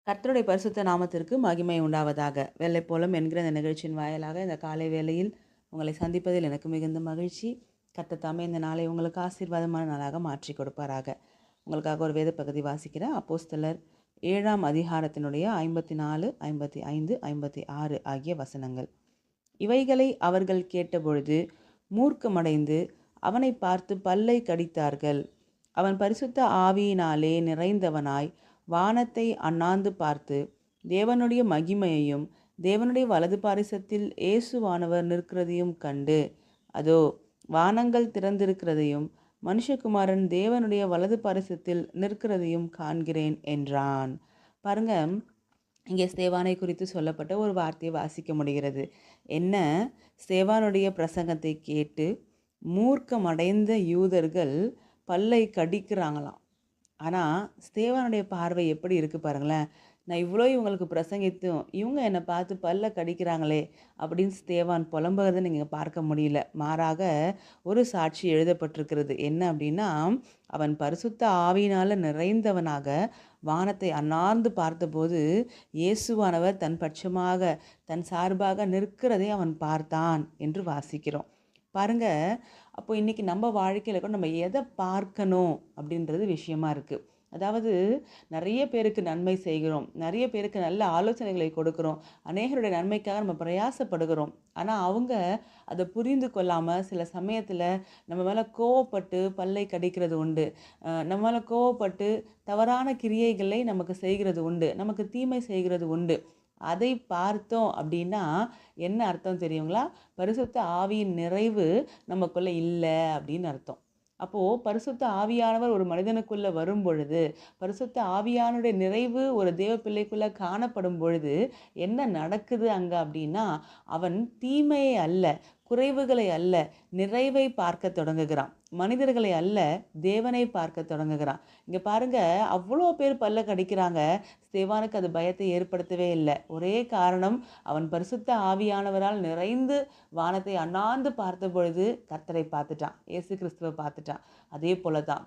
கர்த்தருடைய பரிசுத்த நாமத்திற்கு மகிமை உண்டாவதாக. வெள்ளைப்போலம் என்கிற இந்த நிகழ்ச்சியின் வாயிலாக இந்த காலை வேளையில் உங்களை சந்திப்பதில் எனக்கு மிகுந்த மகிழ்ச்சி. கர்த்தர் தாமே இந்த நாளை உங்களுக்கு ஆசீர்வாதமான நாளாக மாற்றி கொடுப்பாராக. உங்களுக்காக ஒரு வேத பகுதி வாசிக்கிறேன். அப்போஸ்தலர் 7ஆம் அதிகாரத்தினுடைய 54, 55, 56 ஆகிய வசனங்கள். இவைகளை அவர்கள் கேட்டபொழுது மூர்க்கமடைந்து அவனை பார்த்து பல்லை கடித்தார்கள். அவன் பரிசுத்த ஆவியினாலே நிறைந்தவனாய் வானத்தை அண்ணாந்து பார்த்து தேவனுடைய மகிமையையும் தேவனுடைய வலது பாரிசத்தில் இயேசுவானவர் நிற்கிறதையும் கண்டு, அதோ வானங்கள் திறந்திருக்கிறதையும் மனுஷகுமாரன் தேவனுடைய வலது பாரிசத்தில் நிற்கிறதையும் காண்கிறேன் என்றான். பாருங்க, இங்கே ஸ்தேவானை குறித்து சொல்லப்பட்ட ஒரு வார்த்தையை வாசிக்க முடிகிறது. என்ன? ஸ்தேவானுடைய பிரசங்கத்தை கேட்டு மூர்க்கமடைந்த யூதர்கள் பல்லை கடிக்கிறாங்களாம். ஆனால் ஸ்தேவானுடைய பார்வை எப்படி இருக்குது பாருங்களேன். நான் இவ்வளோ இவங்களுக்கு பிரசங்கித்தும் இவங்க என்னை பார்த்து பல்ல கடிக்கிறாங்களே அப்படின்னு ஸ்தேவான் புலம்புறதை நீங்கள் பார்க்க முடியல. மாறாக ஒரு சாட்சி எழுதப்பட்டிருக்கிறது. என்ன அப்படின்னா, அவன் பரிசுத்த ஆவியினால் நிறைந்தவனாக வானத்தை அண்ணாந்து பார்த்தபோது இயேசுவானவர் தன் பட்சமாக தன் சார்பாக நிற்கிறதை அவன் பார்த்தான் என்று வாசிக்கிறோம். பாருங்க, அப்போ இன்றைக்கி நம்ம வாழ்க்கையில் கூட நம்ம எதை பார்க்கணும் அப்படின்றது விஷயமா இருக்குது. அதாவது நிறைய பேருக்கு நன்மை செய்கிறோம், நிறைய பேருக்கு நல்ல ஆலோசனைகளை கொடுக்குறோம், அநேகருடைய நன்மைக்காக நம்ம பிரயாசப்படுகிறோம். ஆனால் அவங்க அதை புரிந்து கொள்ளாமல் சில சமயத்தில் நம்ம மேலே கோவப்பட்டு பல்லை கடிக்கிறது உண்டு. நம்ம மேலே கோவப்பட்டு தவறான கிரியைகளை நமக்கு செய்கிறது உண்டு, நமக்கு தீமை செய்கிறது உண்டு. அதை பார்த்தோம் அப்படின்னா என்ன அர்த்தம் தெரியுங்களா? பரிசுத்த ஆவியின் நிறைவு நமக்குள்ளே இல்லை அப்படின்னு அர்த்தம். அப்போது பரிசுத்த ஆவியானவர் ஒரு மனிதனுக்குள்ளே வரும் பொழுது, பரிசுத்த ஆவியானுடைய நிறைவு ஒரு தேவ பிள்ளைக்குள்ளே காணப்படும் பொழுது என்ன நடக்குது அங்கே அப்படின்னா, அவன் தீமையை அல்ல, குறைவுகளை அல்ல, நிறைவை பார்க்க தொடங்குகிறான். மனிதர்களை அல்ல, தேவனை பார்க்க தொடங்குகிறான். இங்கே பாருங்க, அவ்வளோ பேர் பல்ல கடிக்கிறாங்க. ஸ்தேவானுக்கு அது பயத்தை ஏற்படுத்தவே இல்லை. ஒரே காரணம், அவன் பரிசுத்த ஆவியானவரால் நிறைந்து வானத்தை அண்ணாந்து பார்த்த பொழுது கர்த்தரை பார்த்துட்டான், இயேசு கிறிஸ்துவை பார்த்துட்டான். அதே போல தான்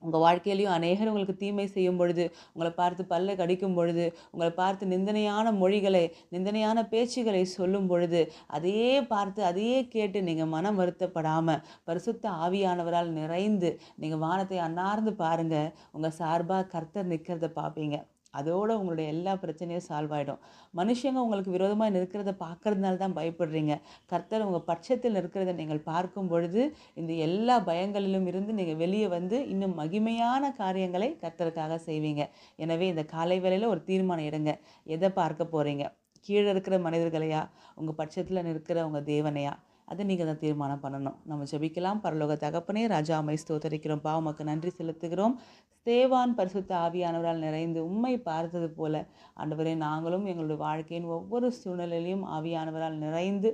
உங்கள் வாழ்க்கையிலையும் அநேகர் உங்களுக்கு தீமை செய்யும் பொழுது, உங்களை பார்த்து பல்லை கடிக்கும் பொழுது, உங்களை பார்த்து நிந்தனையான மொழிகளை, நிந்தனையான பேச்சுகளை சொல்லும் பொழுது, அதையே பார்த்து அதையே கேட்டு நீங்கள் மனம் வருத்தப்படாமல் பரிசுத்த ஆவியானவரால் நிறைந்து நீங்கள் வானத்தை அண்ணார்ந்து பாருங்கள். உங்கள் சார்பாக கர்த்தர் நிற்கிறத பார்ப்பீங்க. அதோடு உங்களுடைய எல்லா பிரச்சனையும் சால்வ் ஆகிடும். மனுஷங்க உங்களுக்கு விரோதமாக நிற்கிறத பார்க்கறதுனால தான் பயப்படுறீங்க. கர்த்தர் உங்கள் பட்சத்தில் நிற்கிறத நீங்கள் பார்க்கும் பொழுது இந்த எல்லா பயங்களிலும் இருந்து நீங்கள் வெளியே வந்து இன்னும் மகிமையான காரியங்களை கர்த்தருக்காக செய்வீங்க. எனவே இந்த காலை வேளையில் ஒரு தீர்மானம் எடுங்க. எதை பார்க்க போகிறீங்க? கீழே இருக்கிற மனிதர்களையா, உங்கள் பட்சத்தில் நிற்கிற உங்கள் தேவனையா? அதை நீங்கள் தான் தீர்மானம் பண்ணணும். நம்ம ஜெபிக்கலாம். பரலோக தகப்பனே, ராஜா உம்மை ஸ்தோத்தரிக்கிறோம். உமக்கு நன்றி செலுத்துகிறோம். ஸ்தேவான் பரிசுத்த ஆவியானவரால் நிறைந்து உம்மை பார்த்தது போல ஆண்டவரே, நாங்களும் எங்களுடைய வாழ்க்கையின் ஒவ்வொரு சூழ்நிலையிலையும் ஆவியானவரால் நிறைந்து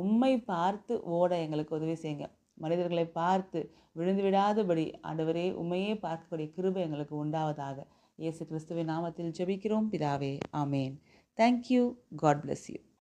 உம்மை பார்த்து ஓட எங்களுக்கு உதவி செய்யுங்க. மனிதர்களை பார்த்து விழுந்து விடாதபடி ஆண்டவரே, உம்மையே பார்க்கக்கூடிய கிருபை எங்களுக்கு உண்டாவதாக. இயேசு கிறிஸ்துவின் நாமத்தில் ஜெபிக்கிறோம் பிதாவே, ஆமேன். தேங்க்யூ. God bless you.